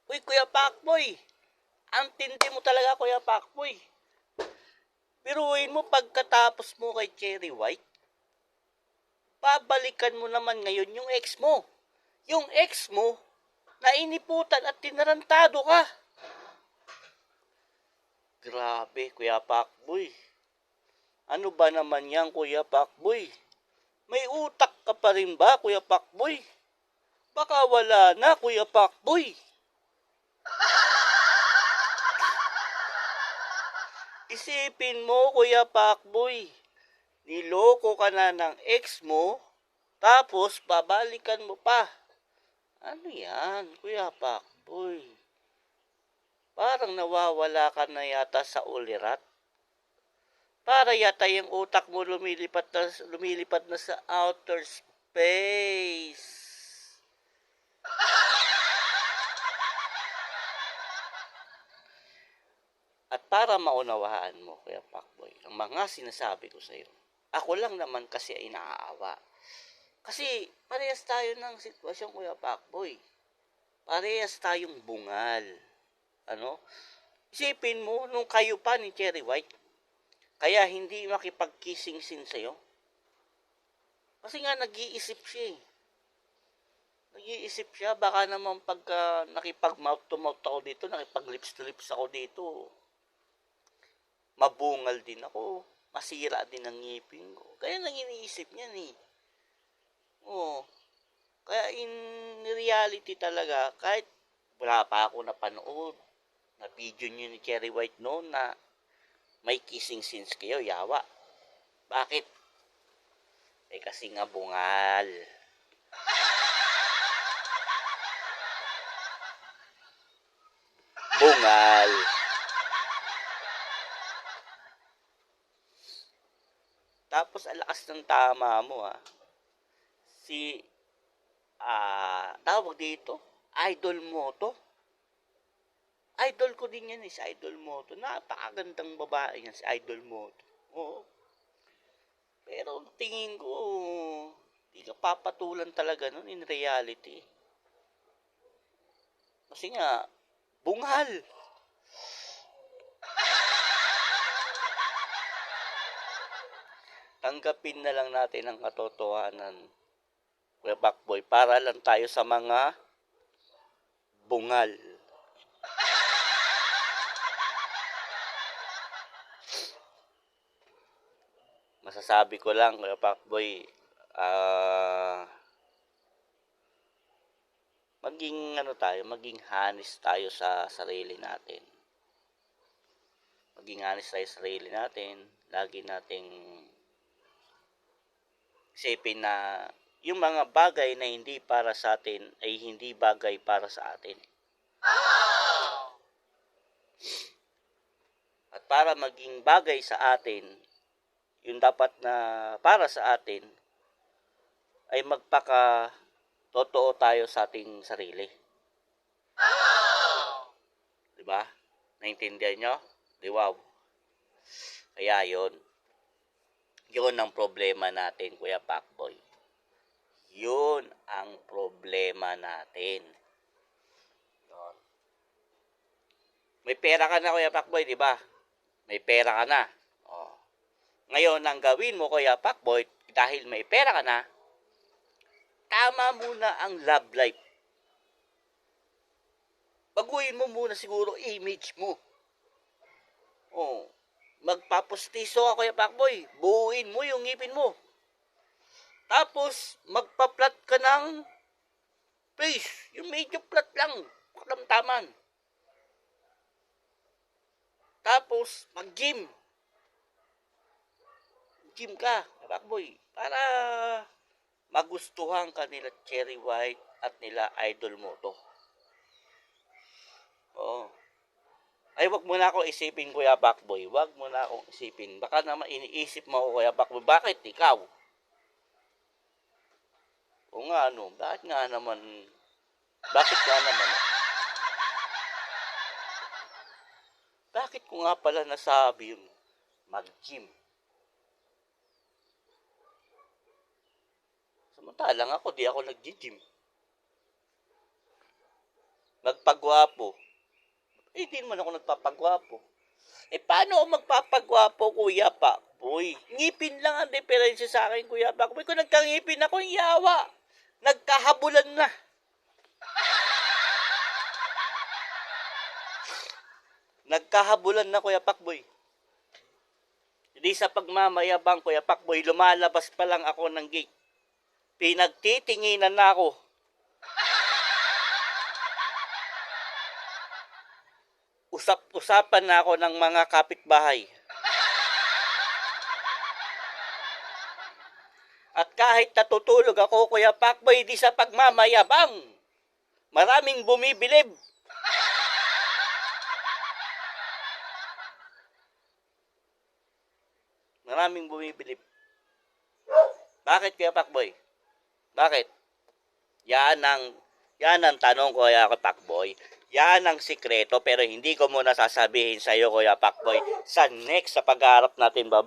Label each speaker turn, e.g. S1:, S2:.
S1: Uy, Kuya Pakboy! Ang tindi mo talaga, Kuya Pakboy. Biruin mo pagkatapos mo kay Cherry White, babalikan mo naman ngayon yung ex mo. Yung ex mo, na iniputan at tinarantado ka. Grabe, Kuya Pakboy. Ano ba naman yan, Kuya Pakboy? May utak ka pa rin ba, Kuya Pakboy? Baka wala na, Kuya Pakboy. Isipin mo, Kuya Pakboy. Niloko ka na ng ex mo, tapos babalikan mo pa. Ano yan, Kuya Pakboy? Parang nawawala ka na yata sa ulirat. Para yata yung utak mo lumilipad na sa outer space. At para maunawaan mo, Kuya Pakboy, ang mga sinasabi ko sa iyo, ako lang naman kasi ay naaawa. Kasi parehas tayo ng sitwasyon, Kuya Pakboy. Parehas tayong bungal. Ano? Isipin mo, nung kayo pa ni Cherry White, kaya hindi makipag-kissing scene sa'yo. Kasi nga nag-iisip siya eh. Nag-iisip siya, baka naman pagka nakipag-mouth to mouth ako dito, nakipag-lips to lips ako dito, mabungal din ako, masira din ang ngipin ko. Kaya nang iniisip niya eh. Oo. Kaya in reality talaga, kahit wala pa ako napanood na video niyo ni Cherry White noon na may kissing scenes kayo, yawa. Bakit? Eh kasi nga bungal. Bungal. Tapos alakas ng tama mo Si tawag dito, Idol Moto. Idol ko din yan si Idol Moto. Napakagandang babae yan si Idol Moto. Oo. Pero tingin ko, di ka papatulan talaga nun in reality. Kasi nga, bungal. Tanggapin na lang natin ang katotohanan, Kuya Pakboy, para lang tayo sa mga bungal. Masasabi ko lang, Kuya Pakboy, maging honest tayo sa sarili natin. Maging honest tayo sa sarili natin. Lagi nating isipin na yung mga bagay na hindi para sa atin ay hindi bagay para sa atin. At para maging bagay sa atin, yung dapat na para sa atin, ay magpaka-totoo tayo sa ating sarili. Diba? Naintindihan nyo? Di wow. Kaya yun. Yun ang problema natin, Kuya Pakboy. Yun ang problema natin. Yun. May pera ka na, Kuya Pakboy, di ba? May pera ka na. Oh. Ngayon, ang gawin mo, Kuya Pakboy, dahil may pera ka na, tama muna ang love life. Baguhin mo muna siguro image mo. Oh. Magpapustiso ka, Kuya Pakboy. Buuin mo yung ngipin mo. Tapos, magpa-flat ka ng face. Yung medyo flat lang. Kalamtaman. Tapos, mag-gym. Gym ka, Kuya Pakboy. Para magustuhan ka nila Cherry White at nila Idol Moto. Oo. Ay, wag mo na akong isipin, Kuya Pakboy. Wag mo na akong isipin. Baka naman iniisip mo ako, Kuya Pakboy. Bakit ikaw? O nga, bakit nga naman? Bakit nga naman? Bakit ko nga pala nasabi yun? Mag-gym. Samantalang ako, di ako nag-gym. magpagwapo. Eh, di naman ako nagpapagwapo. Eh, paano ako magpapagwapo, Kuya Pakboy? Ngipin lang ang diferensya sa akin, Kuya Pakboy. Kung nagkangipin ako, yawa. Nagkahabulan na. Nagkahabulan na, Kuya Pakboy. Hindi sa pagmamayabang, Kuya Pakboy, lumalabas pa lang ako ng gate. Pinagtitinginan na ako. Usap-usapan na ako ng mga kapitbahay. At kahit natutulog ako, Kuya Pakboy, di sa pagmamayabang. Maraming bumibilib. Maraming bumibilib. Bakit, Kuya Pakboy? Bakit? Yan ang tanong, Kuya Pakboy. Yan ang sikreto, pero hindi ko muna sasabihin sa iyo, Kuya Pakboy, sa next sa pag-aarap natin baba.